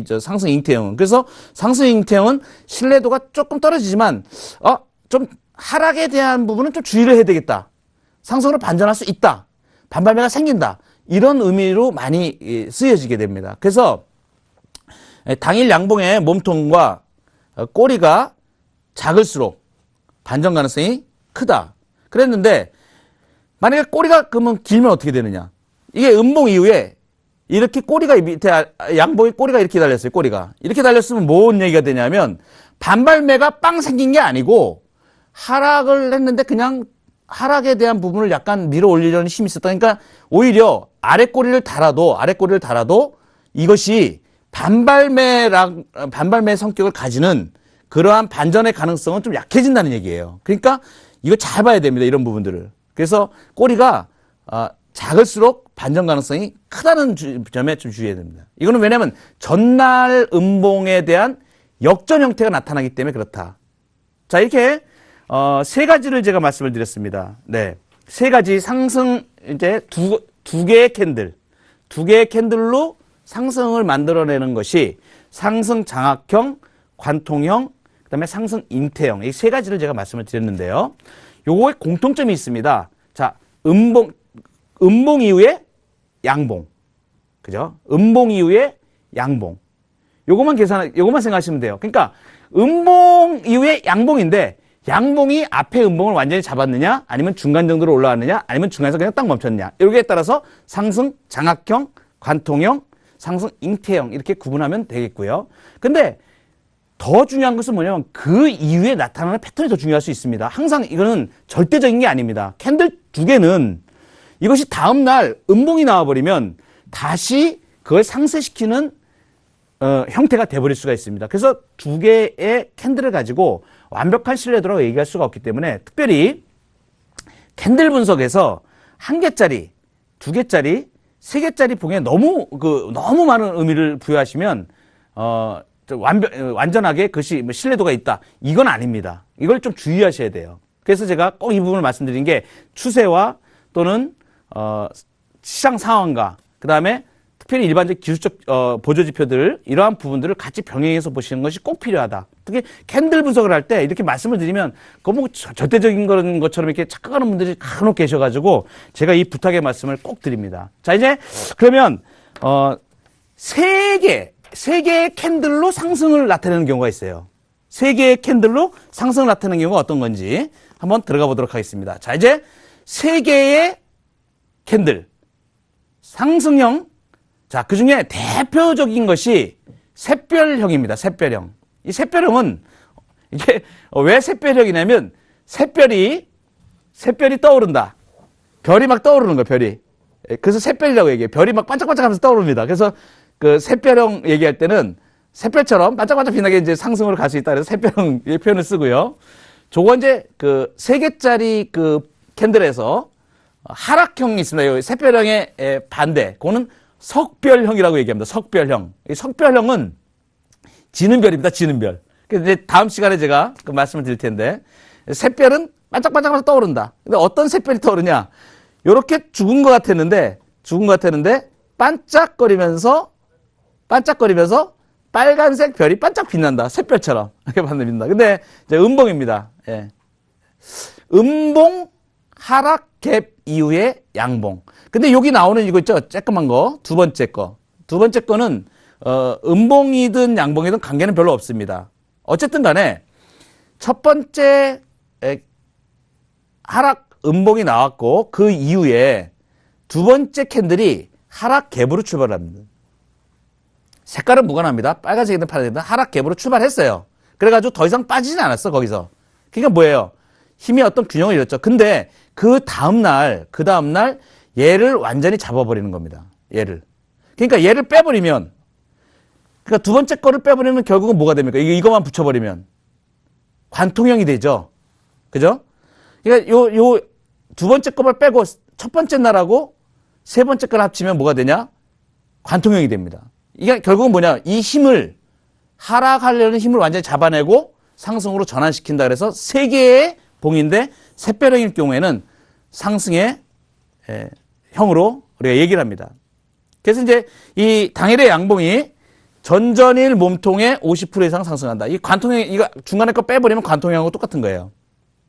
저 상승 잉태형은. 그래서 상승 잉태형은 신뢰도가 조금 떨어지지만 좀 하락에 대한 부분은 좀 주의를 해야 되겠다. 상승으로 반전할 수 있다. 반발매가 생긴다. 이런 의미로 많이 쓰여지게 됩니다. 그래서 당일 양봉의 몸통과 꼬리가 작을수록 반전 가능성이 크다. 그랬는데 만약에 꼬리가 그러면 길면 어떻게 되느냐? 이게 음봉 이후에 이렇게 꼬리가 밑에 양봉의 꼬리가 이렇게 달렸어요. 꼬리가 이렇게 달렸으면 뭔 얘기가 되냐면 반발매가 빵 생긴 게 아니고 하락을 했는데 그냥 하락에 대한 부분을 약간 밀어 올리려는 힘이 있었다. 그러니까 오히려 아래 꼬리를 달아도 이것이 반발매 성격을 가지는 그러한 반전의 가능성은 좀 약해진다는 얘기예요. 그러니까 이거 잘 봐야 됩니다. 이런 부분들을. 그래서 꼬리가 작을수록 반전 가능성이 크다는 점에 좀 주의해야 됩니다. 이거는 왜냐하면 전날 음봉에 대한 역전 형태가 나타나기 때문에 그렇다. 자, 이렇게 세 가지를 제가 말씀을 드렸습니다. 네, 세 가지 상승 이제 두 개의 캔들로 상승을 만들어내는 것이 상승 장악형, 관통형, 그다음에 상승 잉태형 이 세 가지를 제가 말씀을 드렸는데요. 요거에 공통점이 있습니다. 자, 음봉 이후에 양봉, 그죠? 음봉 이후에 양봉. 요것만 생각하시면 돼요. 그러니까 음봉 이후에 양봉인데 양봉이 앞에 음봉을 완전히 잡았느냐, 아니면 중간 정도로 올라왔느냐, 아니면 중간에서 그냥 딱 멈췄느냐. 여기에 따라서 상승 장악형, 관통형, 상승 잉태형 이렇게 구분하면 되겠고요. 근데 더 중요한 것은 뭐냐면 그 이후에 나타나는 패턴이 더 중요할 수 있습니다. 항상 이거는 절대적인 게 아닙니다. 캔들 두 개는 이것이 다음날 음봉이 나와버리면 다시 그걸 상쇄시키는 형태가 돼버릴 수가 있습니다. 그래서 두 개의 캔들을 가지고 완벽한 신뢰도라고 얘기할 수가 없기 때문에 특별히 캔들 분석에서 한 개짜리, 두 개짜리, 세 개짜리 봉에 너무 많은 의미를 부여하시면 완전하게 그것이 신뢰도가 있다. 이건 아닙니다. 이걸 좀 주의하셔야 돼요. 그래서 제가 꼭 이 부분을 말씀드린 게 추세와 또는 시장 상황과 그다음에 특별히 일반적 기술적 보조 지표들 이러한 부분들을 같이 병행해서 보시는 것이 꼭 필요하다. 특히 캔들 분석을 할 때 이렇게 말씀을 드리면 너무 절대적인 그런 것처럼 이렇게 착각하는 분들이 간혹 계셔가지고 제가 이 부탁의 말씀을 꼭 드립니다. 자, 이제 그러면 세 개의 캔들로 상승을 나타내는 경우가 있어요. 세 개의 캔들로 상승을 나타내는 경우가 어떤 건지 한번 들어가 보도록 하겠습니다. 자, 이제 세 개의 캔들, 상승형. 자, 그 중에 대표적인 것이 샛별형입니다. 샛별형. 이 샛별형은 이게 왜 샛별형이냐면 샛별이 떠오른다. 별이 막 떠오르는 거예요, 별이. 그래서 샛별이라고 얘기해요. 별이 막 반짝반짝 하면서 떠오릅니다. 그래서 그 샛별형 얘기할 때는 샛별처럼 반짝반짝 빛나게 이제 상승으로 갈 수 있다. 그래서 샛별형 이 표현을 쓰고요. 저거 이제 그 3개짜리 그 캔들에서 하락형이 있습니다. 이 샛별형의 반대. 그거는 석별형이라고 얘기합니다. 석별형. 이 석별형은 지는 별입니다. 지는 별. 그래서 이제 다음 시간에 제가 그 말씀을 드릴 텐데, 샛별은 반짝반짝하면서 떠오른다. 근데 어떤 샛별이 떠오르냐? 요렇게 죽은 것 같았는데 반짝거리면서 빨간색 별이 반짝 빛난다. 샛별처럼. 이렇게 만듭니다. 근데 이제 음봉입니다. 예. 음봉, 하락, 갭 이후에 양봉. 근데 여기 나오는 이거 있죠? 쬐끄만 거. 두 번째 거는, 음봉이든 양봉이든 관계는 별로 없습니다. 어쨌든 간에 첫 번째 하락 음봉이 나왔고 그 이후에 두 번째 캔들이 하락 갭으로 출발합니다. 색깔은 무관합니다. 빨간색이든 파란색이든 하락 갭으로 출발했어요. 그래가지고 더 이상 빠지진 않았어, 거기서. 그러니까 뭐예요? 힘이 어떤 균형을 잃었죠. 근데 그 다음날 얘를 완전히 잡아버리는 겁니다. 얘를. 그러니까 얘를 빼버리면, 그러니까 두 번째 거를 빼버리면 결국은 뭐가 됩니까? 이거만 붙여버리면 관통형이 되죠. 그죠? 그러니까 요 두 번째 거를 빼고 첫 번째 날하고 세 번째 걸 합치면 뭐가 되냐? 관통형이 됩니다. 이게 결국은 뭐냐? 이 힘을, 하락하려는 힘을 완전히 잡아내고 상승으로 전환시킨다. 그래서 세 개의 봉인데 샛별형일 경우에는 상승의 형으로 우리가 얘기를 합니다. 그래서 이제 이 당일의 양봉이 전전일 몸통의 50% 이상 상승한다. 이 관통형, 이거 중간에 거 빼버리면 관통형하고 똑같은 거예요.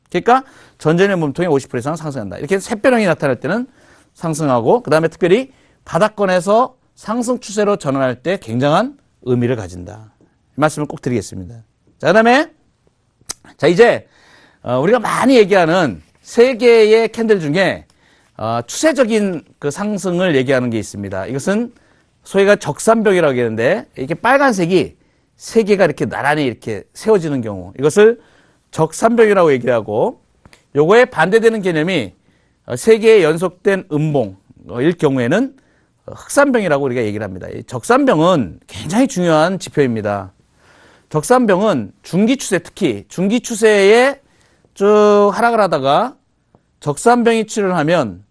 그러니까 전전일 몸통의 50% 이상 상승한다. 이렇게 샛별형이 나타날 때는 상승하고, 그 다음에 특별히 바닥권에서 상승 추세로 전환할 때 굉장한 의미를 가진다. 이 말씀을 꼭 드리겠습니다. 자, 그 다음에, 자, 이제, 우리가 많이 얘기하는 세 개의 캔들 중에, 추세적인 그 상승을 얘기하는 게 있습니다. 이것은 소위가 적산병이라고 하는데, 이렇게 빨간색이 세 개가 이렇게 나란히 이렇게 세워지는 경우, 이것을 적산병이라고 얘기하고, 요거에 반대되는 개념이 세 개의 연속된 음봉일 경우에는 흑산병이라고 우리가 얘기를 합니다. 이 적산병은 굉장히 중요한 지표입니다. 적산병은 중기추세, 특히 중기추세에 쭉 하락을 하다가 적산병이 출현하면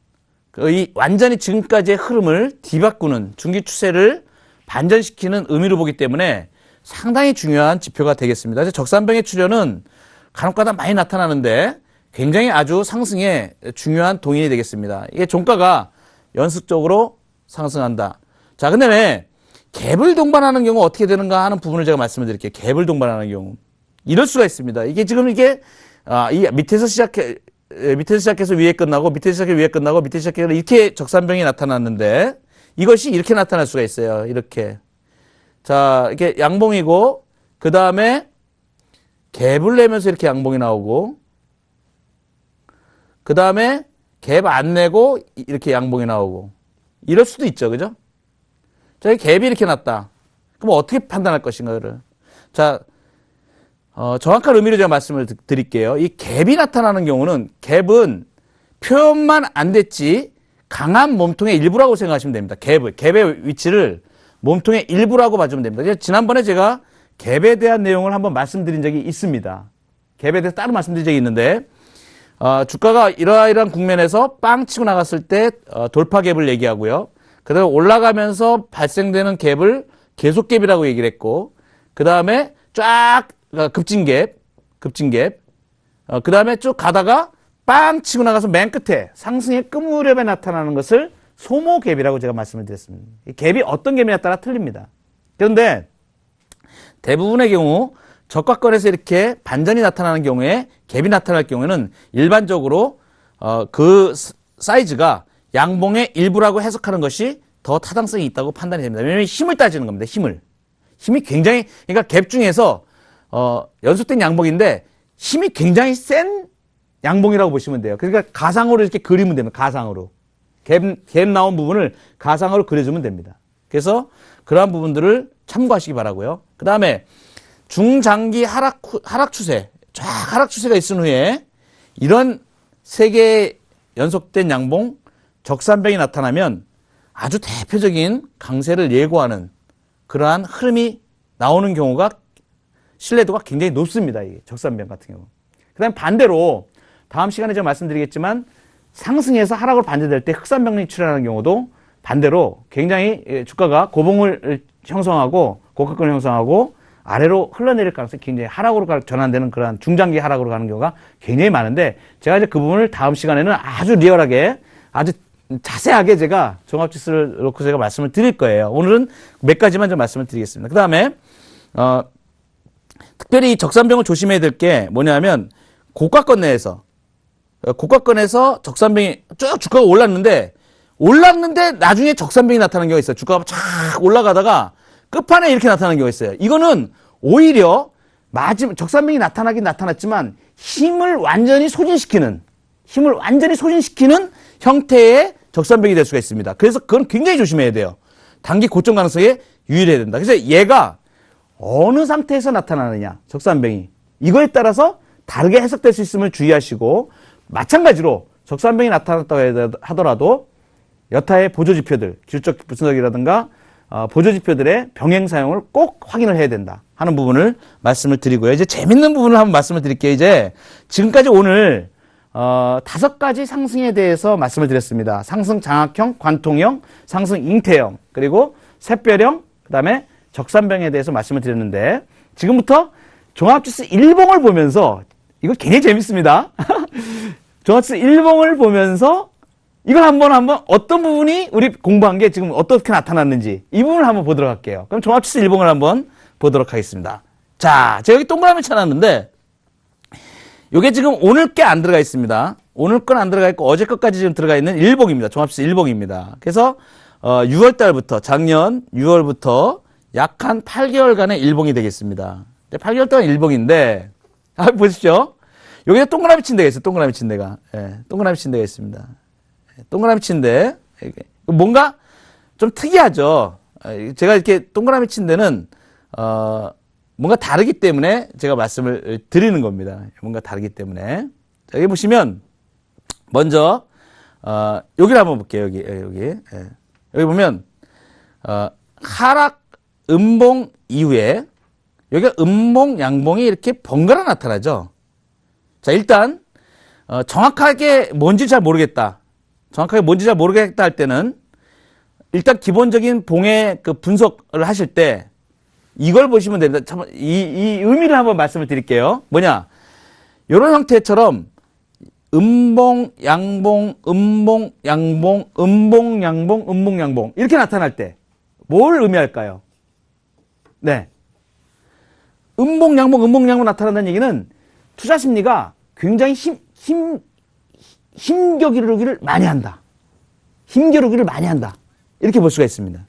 이 완전히 지금까지의 흐름을 뒤바꾸는, 중기추세를 반전시키는 의미로 보기 때문에 상당히 중요한 지표가 되겠습니다. 적산병의 출현은 간혹가다 많이 나타나는데 굉장히 아주 상승에 중요한 동인이 되겠습니다. 이게 종가가 연속적으로 상승한다. 자, 근데 왜 갭을 동반하는 경우 어떻게 되는가 하는 부분을 제가 말씀을 드릴게요. 갭을 동반하는 경우. 이럴 수가 있습니다. 이게 지금 이 밑에서 시작해서 위에 끝나고, 밑에서 시작해서 위에 끝나고, 밑에서 시작해서 이렇게 적산병이 나타났는데 이것이 이렇게 나타날 수가 있어요. 이렇게. 자, 이렇게 양봉이고, 그 다음에 갭을 내면서 이렇게 양봉이 나오고, 그 다음에 갭 안 내고 이렇게 양봉이 나오고, 이럴 수도 있죠. 그죠? 자, 갭이 이렇게 났다. 그럼 어떻게 판단할 것인가를. 자, 정확한 의미로 제가 말씀을 드릴게요. 이 갭이 나타나는 경우는, 갭은 표현만 안 됐지 강한 몸통의 일부라고 생각하시면 됩니다. 갭의 위치를 몸통의 일부라고 봐주면 됩니다. 지난번에 제가 갭에 대한 내용을 한번 말씀드린 적이 있습니다. 갭에 대해서 따로 말씀드린 적이 있는데, 주가가 이러이러한 국면에서 빵 치고 나갔을 때 돌파 갭을 얘기하고요. 그 다음에 올라가면서 발생되는 갭을 계속 갭이라고 얘기를 했고, 그 다음에 쫙 급진 갭, 그 다음에 쭉 가다가 빵 치고 나가서 맨 끝에 상승의 끝 무렵에 나타나는 것을 소모 갭이라고 제가 말씀을 드렸습니다. 이 갭이 어떤 갭이냐에 따라 틀립니다. 그런데 대부분의 경우 저가권에서 이렇게 반전이 나타나는 경우에, 갭이 나타날 경우에는 일반적으로 그 사이즈가 양봉의 일부라고 해석하는 것이 더 타당성이 있다고 판단이 됩니다. 왜냐하면 힘을 따지는 겁니다. 힘이 굉장히, 그러니까 갭 중에서 연속된 양봉인데 힘이 굉장히 센 양봉이라고 보시면 돼요. 그러니까 가상으로 이렇게 그리면 됩니다. 가상으로. 갭 나온 부분을 가상으로 그려주면 됩니다. 그래서 그러한 부분들을 참고하시기 바라고요. 그 다음에 중장기 하락 추세, 쫙 하락 추세가 있은 후에 이런 세 개의 연속된 양봉, 적산병이 나타나면 아주 대표적인 강세를 예고하는 그러한 흐름이 나오는 경우가 신뢰도가 굉장히 높습니다. 이 적산병 같은 경우. 그 다음에 반대로 다음 시간에 제가 말씀드리겠지만 상승해서 하락으로 반대될 때 흑산병이 출현하는 경우도 반대로 굉장히 주가가 고봉을 형성하고 고가권을 형성하고 아래로 흘러내릴 가능성이 굉장히 하락으로 전환되는 그러한 중장기 하락으로 가는 경우가 굉장히 많은데 제가 이제 그 부분을 다음 시간에는 아주 리얼하게 아주 자세하게 제가 종합지수를 놓고 제가 말씀을 드릴 거예요. 오늘은 몇 가지만 좀 말씀을 드리겠습니다. 그 다음에 특별히 이 적산병을 조심해야 될 게 뭐냐면 고가권 내에서 적산병이 쭉 주가가 올랐는데 나중에 적산병이 나타나는 경우가 있어요. 주가가 쫙 올라가다가 끝판에 이렇게 나타나는 경우가 있어요. 이거는 오히려 적산병이 나타나긴 나타났지만 힘을 완전히 소진시키는 형태의 적산병이 될 수가 있습니다. 그래서 그건 굉장히 조심해야 돼요. 단기 고점 가능성에 유의해야 된다. 그래서 얘가 어느 상태에서 나타나느냐, 적산병이. 이거에 따라서 다르게 해석될 수 있음을 주의하시고 마찬가지로 적산병이 나타났다고 하더라도 여타의 보조지표들, 기술적 분석이라든가 보조지표들의 병행 사용을 꼭 확인을 해야 된다 하는 부분을 말씀을 드리고요. 이제 재밌는 부분을 한번 말씀을 드릴게요. 이제 지금까지 오늘 5가지 상승에 대해서 말씀을 드렸습니다. 상승 장악형, 관통형, 상승 잉태형, 그리고 샛별형, 그 다음에 적산병에 대해서 말씀을 드렸는데 지금부터 종합지수 일봉을 보면서 이거 굉장히 재밌습니다. 종합지수 일봉을 보면서 이걸 한번 어떤 부분이 우리 공부한 게 지금 어떻게 나타났는지 이 부분을 한번 보도록 할게요. 그럼 종합지수 일봉을 한번 보도록 하겠습니다. 자, 제가 여기 동그라미 쳐놨는데 이게 지금 오늘 게 안 들어가 있습니다. 오늘 건 안 들어가 있고 어제 것까지 지금 들어가 있는 일봉입니다. 종합지수 일봉입니다. 그래서 6월 달부터 작년 6월부터 약 한 8개월간의 일봉이 되겠습니다. 8개월 동안 일봉인데 보십시오. 여기에 동그라미 친 데가 있어요. 동그라미 친 데가. 예, 동그라미 친 데가 있습니다. 동그라미 친 데. 뭔가 좀 특이하죠. 제가 이렇게 동그라미 친 데는 뭔가 다르기 때문에 제가 말씀을 드리는 겁니다. 뭔가 다르기 때문에. 자, 여기 보시면 먼저 여기를 한번 볼게요. 여기. 여기 보면 하락 음봉 이후에 여기가 음봉 양봉이 이렇게 번갈아 나타나죠. 자, 일단 정확하게 뭔지 잘 모르겠다 할 때는 일단 기본적인 봉의 그 분석을 하실 때 이걸 보시면 됩니다. 참, 이 의미를 한번 말씀을 드릴게요. 뭐냐? 이런 형태처럼 음봉, 양봉, 음봉, 양봉, 음봉, 양봉, 음봉, 양봉 이렇게 나타날 때 뭘 의미할까요? 네. 음봉, 양봉, 음봉, 양봉 나타난다는 얘기는 투자 심리가 굉장히 힘겨루기를 많이 한다. 힘겨루기를 많이 한다. 이렇게 볼 수가 있습니다.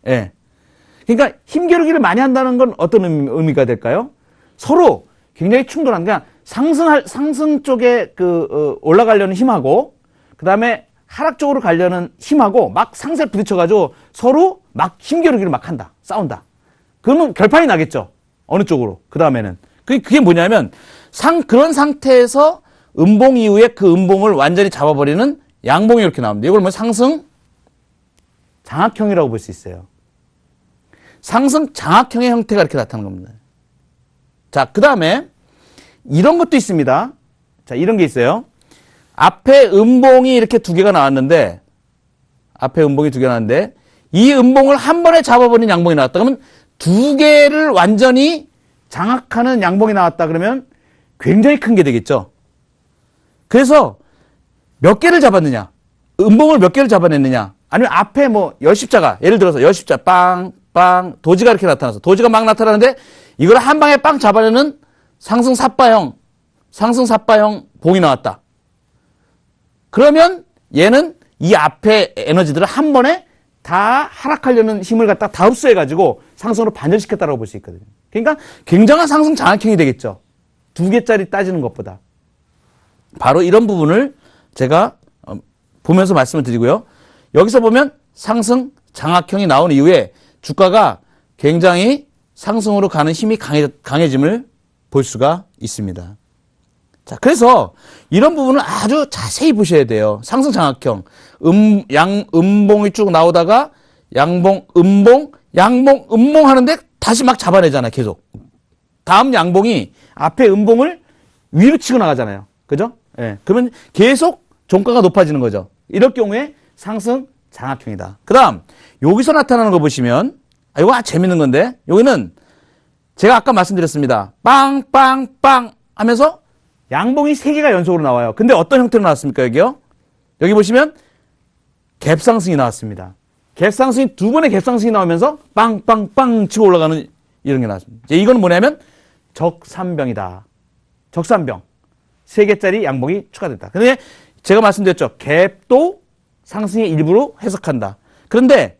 예. 네. 그러니까 힘겨루기를 많이 한다는 건 어떤 의미가 될까요? 서로 굉장히 충돌한, 그러니까 상승 쪽에 올라가려는 힘하고, 그 다음에 하락 쪽으로 가려는 힘하고 막 상세를 부딪혀가지고 서로 막 힘겨루기를 막 한다. 싸운다. 그러면 결판이 나겠죠. 어느 쪽으로. 그 다음에는. 그게 뭐냐면, 그런 상태에서 음봉 이후에 그 음봉을 완전히 잡아버리는 양봉이 이렇게 나옵니다. 이걸 뭐 상승 장악형이라고 볼 수 있어요. 상승 장악형의 형태가 이렇게 나타나는 겁니다. 자, 그 다음에 이런 것도 있습니다. 자, 이런 게 있어요. 앞에 음봉이 이렇게 두 개가 나왔는데, 이 음봉을 한 번에 잡아버린 양봉이 나왔다. 그러면 두 개를 완전히 장악하는 양봉이 나왔다. 그러면 굉장히 큰 게 되겠죠. 그래서 몇 개를 잡았느냐? 음봉을 몇 개를 잡아냈느냐? 아니면 앞에 뭐 열십자가, 예를 들어서 열십자 빵, 도지가 이렇게 나타나서 도지가 막 나타나는데 이걸 한 방에 빵 잡아내는 상승 삿바형 봉이 나왔다. 그러면 얘는 이 앞에 에너지들을 한 번에 다 하락하려는 힘을 갖다 다 흡수해가지고 상승으로 반전시켰다고 볼 수 있거든요. 그러니까 굉장한 상승 장악형이 되겠죠. 2개짜리 따지는 것보다. 바로 이런 부분을 제가 보면서 말씀을 드리고요. 여기서 보면 상승 장악형이 나온 이후에 주가가 굉장히 상승으로 가는 힘이 강해짐을 볼 수가 있습니다. 자, 그래서 이런 부분을 아주 자세히 보셔야 돼요. 상승 장악형. 음봉이 쭉 나오다가 양봉, 음봉, 양봉, 음봉 하는데 다시 막 잡아내잖아요, 계속. 다음 양봉이 앞에 음봉을 위로 치고 나가잖아요. 그죠? 예. 그러면 계속 종가가 높아지는 거죠. 이럴 경우에 상승 장악형이다. 그 다음, 여기서 나타나는 거 보시면, 이거 아주 재밌는 건데, 여기는 제가 아까 말씀드렸습니다. 빵, 빵, 빵 하면서 양봉이 3개가 연속으로 나와요. 근데 어떤 형태로 나왔습니까, 여기요? 여기 보시면 갭상승이 나왔습니다. 갭상승이 2번의 갭상승이 나오면서 빵, 빵, 빵 치고 올라가는 이런 게 나왔습니다. 이제 이건 뭐냐면 적산병이다. 적산병. 3개짜리 양봉이 추가됐다. 근데 제가 말씀드렸죠. 갭도 상승의 일부로 해석한다. 그런데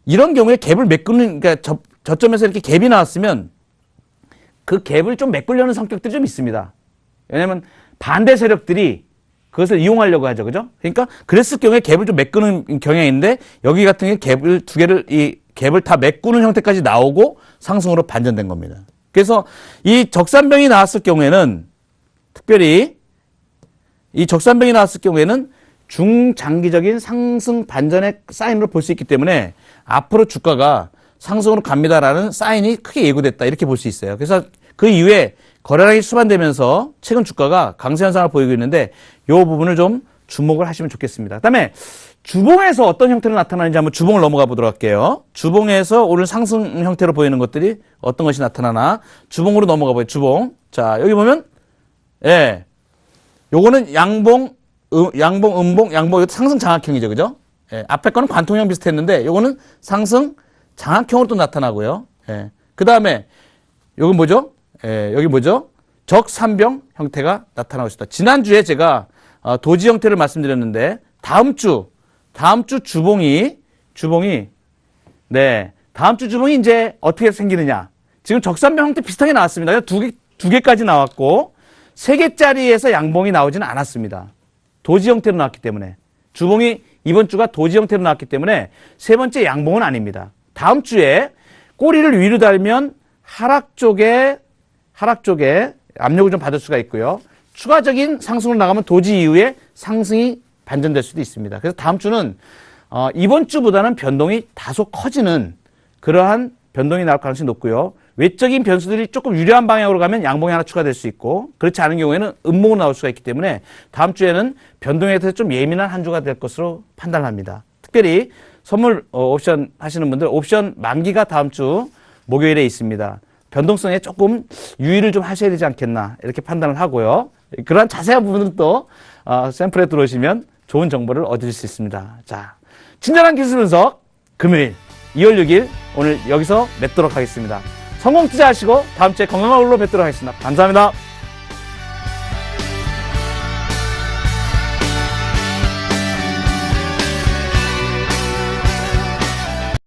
이런 경우에 갭을 메꾸는, 그러니까 저점에서 이렇게 갭이 나왔으면 그 갭을 좀 메꾸려는 성격들이 좀 있습니다. 왜냐면 반대 세력들이 그것을 이용하려고 하죠. 그죠? 그러니까 그랬을 경우에 갭을 좀 메꾸는 경향이 있는데 여기 같은 경우에 갭을 2개를 이 갭을 다 메꾸는 형태까지 나오고 상승으로 반전된 겁니다. 그래서 이 적산병이 나왔을 경우에는 특별히 이 적산병이 나왔을 경우에는 중장기적인 상승 반전의 사인으로 볼 수 있기 때문에 앞으로 주가가 상승으로 갑니다라는 사인이 크게 예고됐다. 이렇게 볼 수 있어요. 그래서 그 이후에 거래량이 수반되면서 최근 주가가 강세 현상을 보이고 있는데 이 부분을 좀 주목을 하시면 좋겠습니다. 그다음에 주봉에서 어떤 형태로 나타나는지 한번 주봉을 넘어가 보도록 할게요. 주봉에서 오늘 상승 형태로 보이는 것들이 어떤 것이 나타나나 주봉으로 넘어가 보요. 주봉. 자, 여기 보면 예. 요거는 양봉, 음봉, 양봉 상승 장악형이죠. 그죠? 예. 앞에 거는 관통형 비슷했는데 요거는 상승 장악형으로 또 나타나고요. 예. 그다음에 여기 뭐죠? 예, 여기 뭐죠? 적산병 형태가 나타나고 있습니다. 지난주에 제가 도지 형태를 말씀드렸는데 다음 주 주봉이 네, 다음 주 주봉이 이제 어떻게 생기느냐? 지금 적산병 형태 비슷하게 나왔습니다. 두 개까지 나왔고 3개짜리에서 양봉이 나오지는 않았습니다. 도지 형태로 나왔기 때문에 주봉이 이번 주가 도지 형태로 나왔기 때문에 3번째 양봉은 아닙니다. 다음 주에 꼬리를 위로 달면 하락 쪽에 압력을 좀 받을 수가 있고요. 추가적인 상승으로 나가면 도지 이후에 상승이 반전될 수도 있습니다. 그래서 다음 주는 이번 주보다는 변동이 다소 커지는 그러한 변동이 나올 가능성이 높고요. 외적인 변수들이 조금 유리한 방향으로 가면 양봉이 하나 추가될 수 있고 그렇지 않은 경우에는 음봉으로 나올 수가 있기 때문에 다음 주에는 변동에 대해서 좀 예민한 한 주가 될 것으로 판단합니다. 특별히 선물 옵션 하시는 분들 옵션 만기가 다음 주 목요일에 있습니다. 변동성에 조금 유의를 좀 하셔야 되지 않겠나 이렇게 판단을 하고요. 그러한 자세한 부분은 또 샘플에 들어오시면 좋은 정보를 얻으실 수 있습니다. 자, 친절한 기술 분석 금요일 2월 6일 오늘 여기서 맺도록 하겠습니다. 성공 투자하시고 다음 주에 건강한 얼로 뵙도록 하겠습니다. 감사합니다.